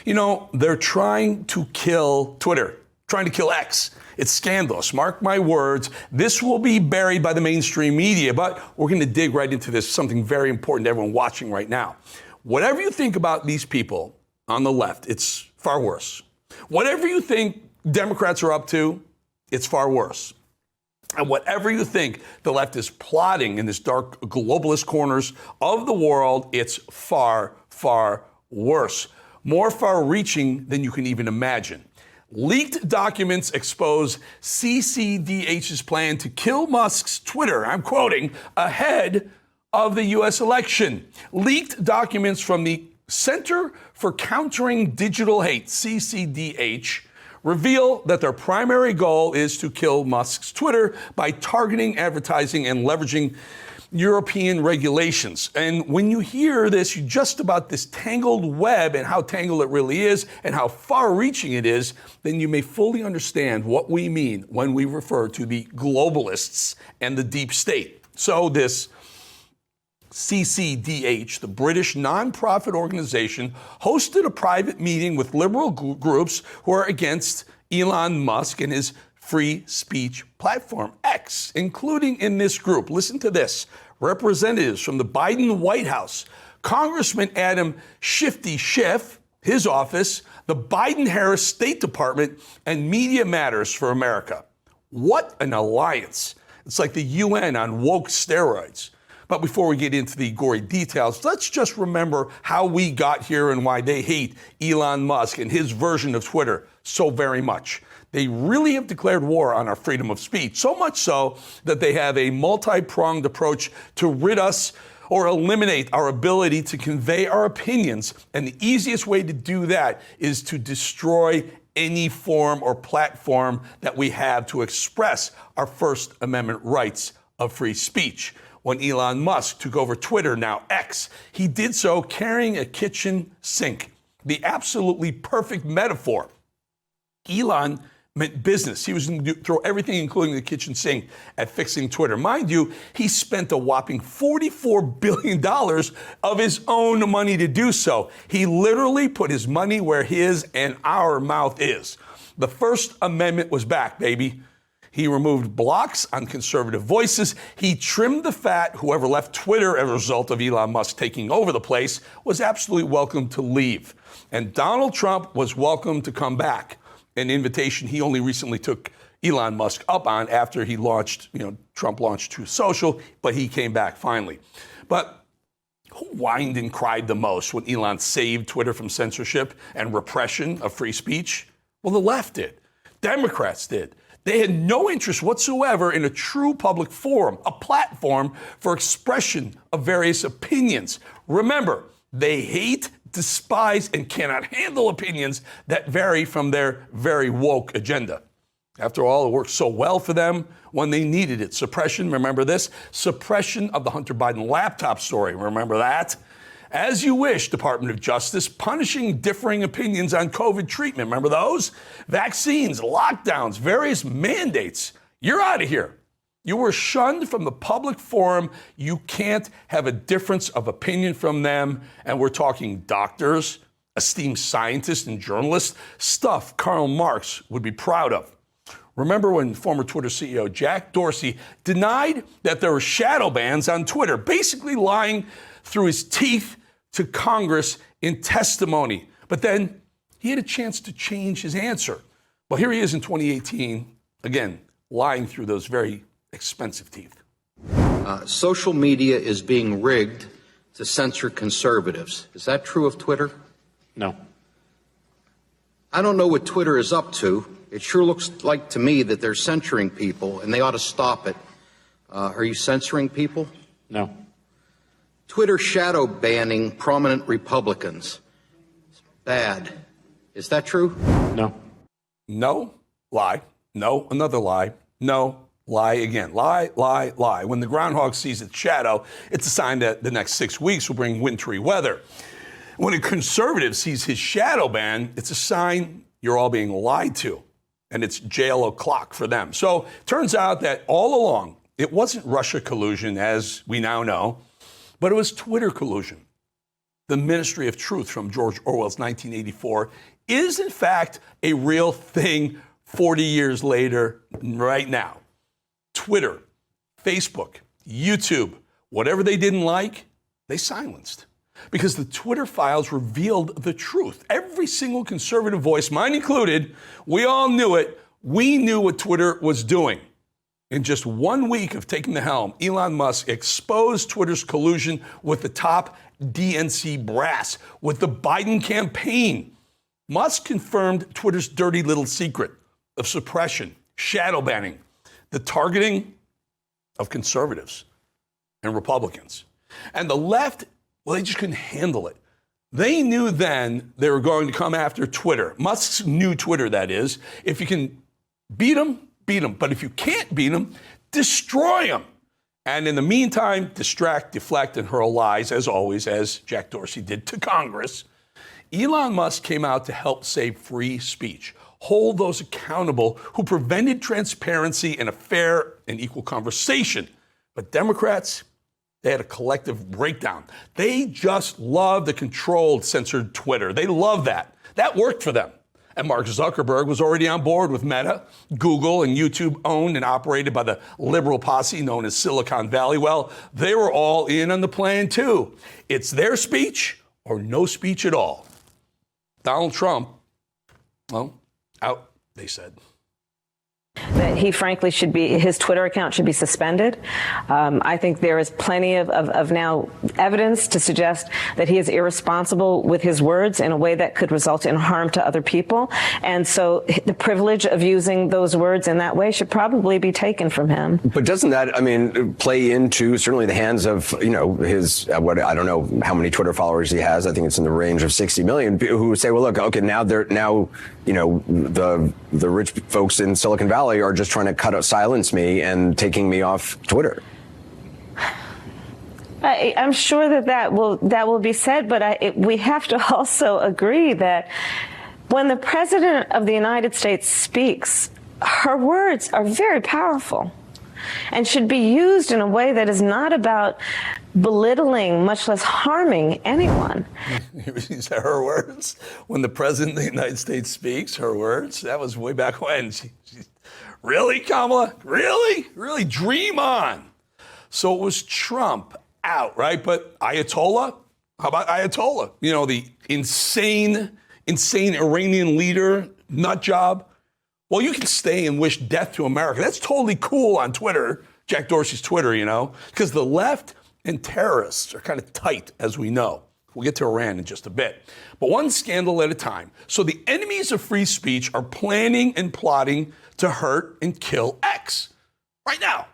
You know, they're trying to kill Twitter, trying to kill X. It's scandalous. Mark my words. This will be buried by the mainstream media, but we're going to dig right into this, something very important to everyone watching right now. Whatever you think about these people on the left, it's far worse. Whatever you think Democrats are up to, it's far worse. And whatever you think the left is plotting in this dark globalist corners of the world, it's far, far worse. More far-reaching than you can even imagine. Leaked documents expose CCDH's plan to kill Musk's Twitter, I'm quoting, ahead of the U.S. election. Leaked documents from the Center for Countering Digital Hate, CCDH, reveal that their primary goal is to kill Musk's Twitter by targeting advertising and leveraging European regulations. And when you hear this, just about this tangled web and how tangled it really is and how far-reaching it is, then you may fully understand what we mean when we refer to the globalists and the deep state. So this CCDH, the British nonprofit organization, hosted a private meeting with liberal groups who are against Elon Musk and his free speech platform, X, including in this group, listen to this, representatives from the Biden White House, Congressman Adam Schiff, his office, the Biden-Harris State Department, and Media Matters for America. What an alliance. It's like the UN on woke steroids. But before we get into the gory details, let's just remember how we got here and why they hate Elon Musk and his version of Twitter so very much. They really have declared war on our freedom of speech, so much so that they have a multi-pronged approach to rid us or eliminate our ability to convey our opinions. And the easiest way to do that is to destroy any form or platform that we have to express our First Amendment rights of free speech. When Elon Musk took over Twitter, now X, he did so carrying a kitchen sink, the absolutely perfect metaphor. Elon meant business. He was going to throw everything, including the kitchen sink, at fixing Twitter. Mind you, he spent a whopping $44 billion of his own money to do so. He literally put his money where his and our mouth is. The First Amendment was back, baby. He removed blocks on conservative voices. He trimmed the fat. Whoever left Twitter as a result of Elon Musk taking over the place was absolutely welcome to leave. And Donald Trump was welcome to come back, an invitation he only recently took Elon Musk up on after he launched, Trump launched Truth Social, but he came back finally. But who whined and cried the most when Elon saved Twitter from censorship and repression of free speech? Well, the left did. Democrats did. They had no interest whatsoever in a true public forum, a platform for expression of various opinions. Remember, they hate, despise, and cannot handle opinions that vary from their very woke agenda. After all, it worked so well for them when they needed it. Suppression, remember this? Suppression of the Hunter Biden laptop story, remember that? As you wish, Department of Justice, punishing differing opinions on COVID treatment. Remember those? Vaccines, lockdowns, various mandates. You're out of here. You were shunned from the public forum. You can't have a difference of opinion from them. And we're talking doctors, esteemed scientists, and journalists. Stuff Karl Marx would be proud of. Remember when former Twitter CEO Jack Dorsey denied that there were shadow bans on Twitter, basically lying through his teeth to Congress in testimony. But then he had a chance to change his answer. Well, here he is in 2018, again, lying through those very expensive teeth. Social media is being rigged to censor conservatives. Is that true of Twitter? No. I don't know what Twitter is up to. It sure looks like to me that they're censoring people, and they ought to stop it. Are you censoring people? No. Twitter shadow banning prominent Republicans. It's bad. Is that true? No. No, lie. No, another lie. No, lie again. Lie, lie, lie. When the groundhog sees its shadow, it's a sign that the next 6 weeks will bring wintry weather. When a conservative sees his shadow ban, it's a sign you're all being lied to. And it's jail o'clock for them. So turns out that all along, it wasn't Russia collusion, as we now know, but it was Twitter collusion. the Ministry of Truth from George Orwell's 1984 is in fact a real thing 40 years later, right now. Twitter, Facebook, YouTube, whatever they didn't like, they silenced. Because the Twitter files revealed the truth. Every single conservative voice, mine included, we all knew it. We knew what Twitter was doing. In just 1 week of taking the helm, Elon Musk exposed Twitter's collusion with the top DNC brass, with the Biden campaign. Musk confirmed Twitter's dirty little secret of suppression, shadow banning, the targeting of conservatives and Republicans. And the left, well, they just couldn't handle it. They knew then they were going to come after Twitter. Musk's new Twitter, that is. If you can beat them, beat them. But if you can't beat them, destroy them. And in the meantime, distract, deflect, and hurl lies, as always, as Jack Dorsey did to Congress. Elon Musk came out to help save free speech, hold those accountable who prevented transparency and a fair and equal conversation. But Democrats, they had a collective breakdown. They just love the controlled, censored Twitter. They love that. That worked for them. And Mark Zuckerberg was already on board with Meta, Google, and YouTube, owned and operated by the liberal posse known as Silicon Valley. Well, they were all in on the plan, too. It's their speech or no speech at all. Donald Trump, well, out, they said. That he frankly should be, his Twitter account should be suspended. I think there is plenty of now evidence to suggest that he is irresponsible with his words in a way that could result in harm to other people. And so the privilege of using those words in that way should probably be taken from him. But doesn't that, I mean, play into certainly the hands of, you know, his, what, I don't know how many Twitter followers he has. I think it's in the range of 60 million who say, well, look, okay, now you know, the rich folks in Silicon Valley are just trying to silence me and taking me off Twitter. I'm sure that will be said, but we have to also agree that when the President of the United States speaks, her words are very powerful and should be used in a way that is not about belittling, much less harming anyone. These are her words. When the President of the United States speaks, her words. That was way back when. Really, Kamala? Really? Really? Dream on. So it was Trump out, right? But Ayatollah? How about Ayatollah? You know, the insane Iranian leader, nut job. Well, you can stay and wish death to America. That's totally cool on Twitter, Jack Dorsey's Twitter, you know, because the left and terrorists are kind of tight, as we know. We'll get to Iran in just a bit. But one scandal at a time. So the enemies of free speech are planning and plotting to hurt and kill X right now.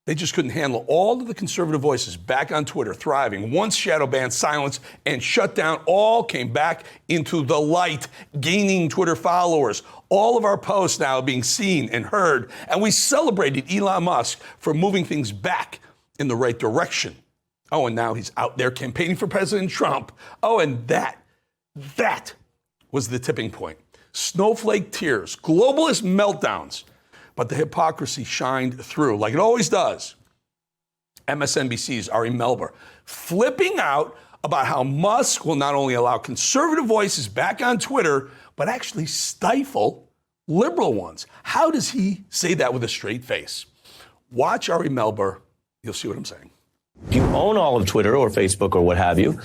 They just couldn't handle all of the conservative voices back on Twitter thriving. Once shadow banned, silenced, and shut down, all came back into the light, gaining Twitter followers. All of our posts now being seen and heard. And we celebrated Elon Musk for moving things back in the right direction. Oh, and now he's out there campaigning for President Trump. Oh, and that was the tipping point. Snowflake tears, globalist meltdowns. But the hypocrisy shined through, like it always does. MSNBC's Ari Melber flipping out about how Musk will not only allow conservative voices back on Twitter, but actually stifle liberal ones. How does he say that with a straight face? Watch Ari Melber. You'll see what I'm saying. If you own all of Twitter or Facebook or what have you,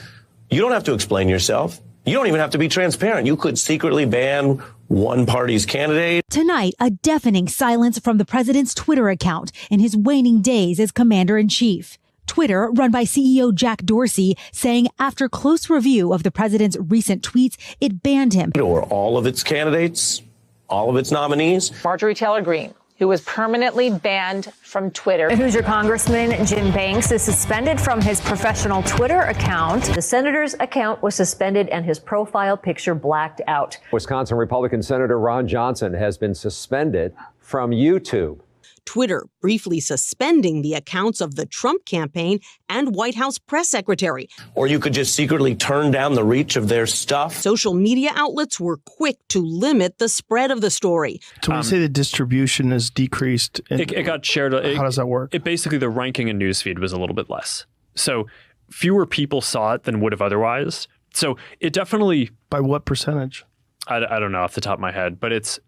you don't have to explain yourself. You don't even have to be transparent. You could secretly ban one party's candidate. Tonight, a deafening silence from the president's Twitter account in his waning days as commander-in-chief. Twitter, run by CEO Jack Dorsey, saying after close review of the president's recent tweets, it banned him. Or all of its candidates, all of its nominees. Marjorie Taylor Greene, who was permanently banned from Twitter. Hoosier Congressman Jim Banks is suspended from his professional Twitter account. The senator's account was suspended and his profile picture blacked out. Wisconsin Republican Senator Ron Johnson has been suspended from YouTube. Twitter briefly suspending the accounts of the Trump campaign and White House press secretary. Or you could just secretly turn down the reach of their stuff. Social media outlets were quick to limit the spread of the story. So when you say the distribution is decreased, it got shared. How does that work? It basically, the ranking in newsfeed was a little bit less. So fewer people saw it than would have otherwise. So it definitely... By what percentage? I don't know off the top of my head, but it's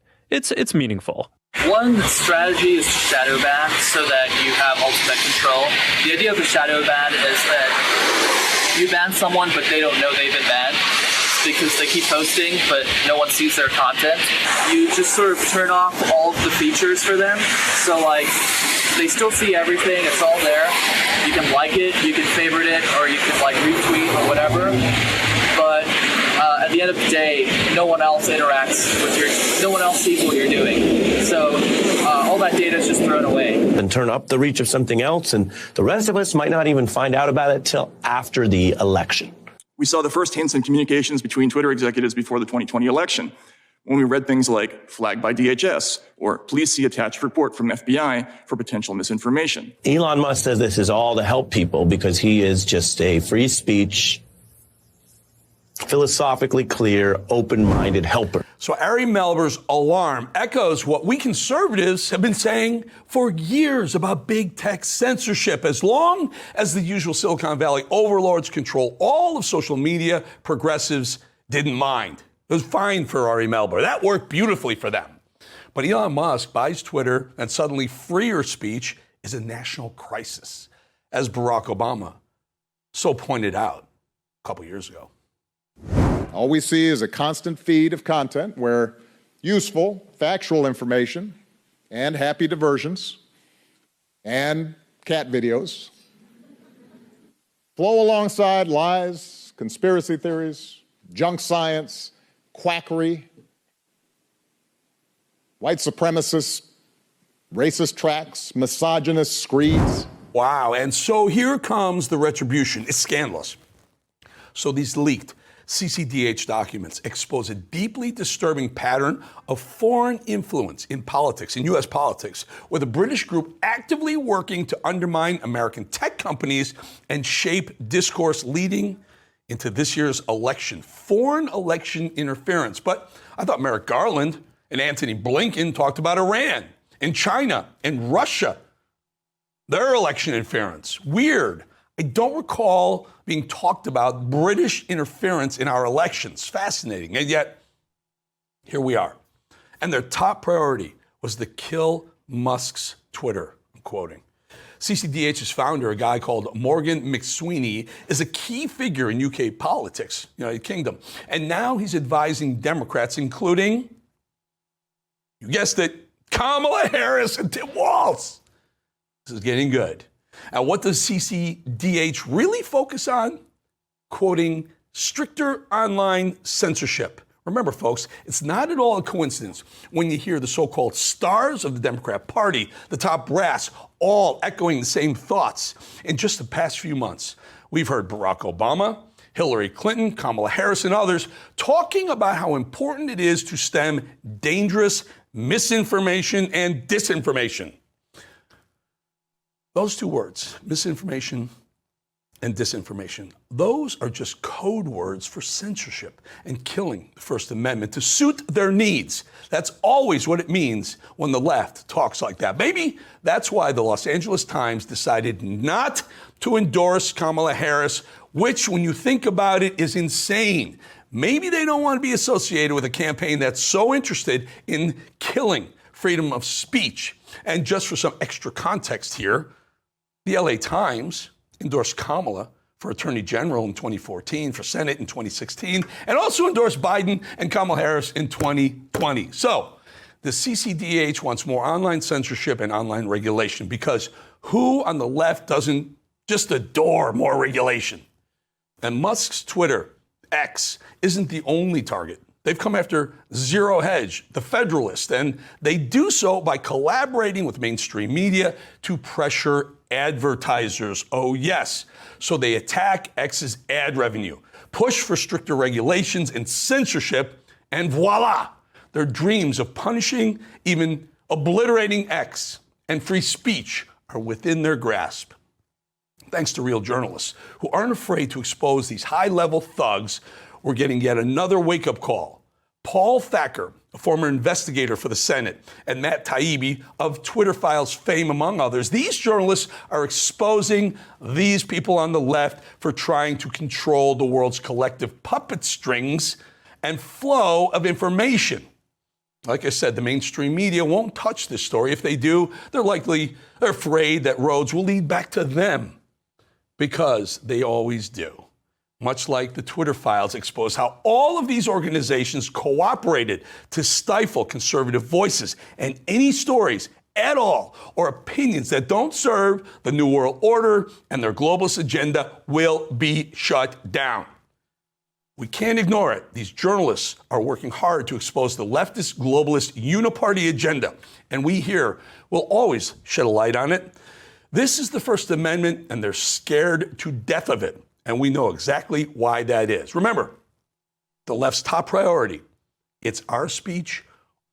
meaningful. One strategy is to shadow ban so that you have ultimate control. The idea of the shadow ban is that you ban someone, but they don't know they've been banned because they keep posting, but no one sees their content. You just sort of turn off all of the features for them. So like, they still see everything, it's all there. You can like it, you can favorite it, or you can like retweet or whatever. But at the end of the day, no one else interacts with no one else sees what you're doing. So all that data is just thrown away. And turn up the reach of something else, and the rest of us might not even find out about it till after the election. We saw the first hints in communications between Twitter executives before the 2020 election, when we read things like flagged by DHS or please see attached report from FBI for potential misinformation. Elon Musk says this is all to help people because he is just a free speech, philosophically clear, open-minded helper. So Ari Melber's alarm echoes what we conservatives have been saying for years about big tech censorship. As long as the usual Silicon Valley overlords control all of social media, progressives didn't mind. It was fine for Ari Melber. That worked beautifully for them. But Elon Musk buys Twitter, and suddenly freer speech is a national crisis, as Barack Obama so pointed out a couple years ago. All we see is a constant feed of content where useful, factual information and happy diversions and cat videos flow alongside lies, conspiracy theories, junk science, quackery, white supremacist, racist tracks, misogynist screeds. Wow, and so here comes the retribution. It's scandalous. So these leaked CCDH documents expose a deeply disturbing pattern of foreign influence in politics, in U.S. politics, with a British group actively working to undermine American tech companies and shape discourse leading into this year's election. Foreign election interference. But I thought Merrick Garland and Antony Blinken talked about Iran and China and Russia, their election interference. Weird. I don't recall being talked about British interference in our elections. Fascinating. And yet, here we are. And their top priority was to kill Musk's Twitter. I'm quoting. CCDH's founder, a guy called Morgan McSweeney, is a key figure in UK politics, United Kingdom. And now he's advising Democrats, including, you guessed it, Kamala Harris and Tim Walz. This is getting good. And what does CCDH really focus on? Quoting, stricter online censorship. Remember, folks, it's not at all a coincidence when you hear the so-called stars of the Democrat Party, the top brass, all echoing the same thoughts. In just the past few months, we've heard Barack Obama, Hillary Clinton, Kamala Harris, and others talking about how important it is to stem dangerous misinformation and disinformation. Those two words, misinformation and disinformation, those are just code words for censorship and killing the First Amendment to suit their needs. That's always what it means when the left talks like that. Maybe that's why the Los Angeles Times decided not to endorse Kamala Harris, which, when you think about it, is insane. Maybe they don't want to be associated with a campaign that's so interested in killing freedom of speech. And just for some extra context here, the LA Times endorsed Kamala for Attorney General in 2014, for Senate in 2016, and also endorsed Biden and Kamala Harris in 2020. So the CCDH wants more online censorship and online regulation, because who on the left doesn't just adore more regulation? And Musk's Twitter, X, isn't the only target. They've come after Zero Hedge, the Federalist, and they do so by collaborating with mainstream media to pressure advertisers. Oh, yes. So they attack X's ad revenue, push for stricter regulations and censorship, and voila, their dreams of punishing, even obliterating X and free speech are within their grasp. Thanks to real journalists who aren't afraid to expose these high-level thugs, we're getting yet another wake-up call. Paul Thacker a former investigator for the Senate, and Matt Taibbi of Twitter Files fame, among others. These journalists are exposing these people on the left for trying to control the world's collective puppet strings and flow of information. Like I said, the mainstream media won't touch this story. If they do, they're afraid that roads will lead back to them, because they always do. Much like the Twitter Files expose how all of these organizations cooperated to stifle conservative voices, and any stories at all or opinions that don't serve the New World Order and their globalist agenda will be shut down. We can't ignore it. These journalists are working hard to expose the leftist, globalist, uniparty agenda, and we here will always shed a light on it. This is the First Amendment, and they're scared to death of it, and we know exactly why that is. Remember, the left's top priority, it's our speech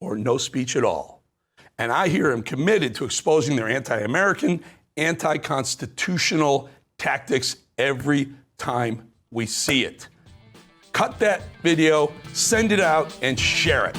or no speech at all. And I here am committed to exposing their anti-American, anti-constitutional tactics every time we see it. Cut that video, send it out, and share it.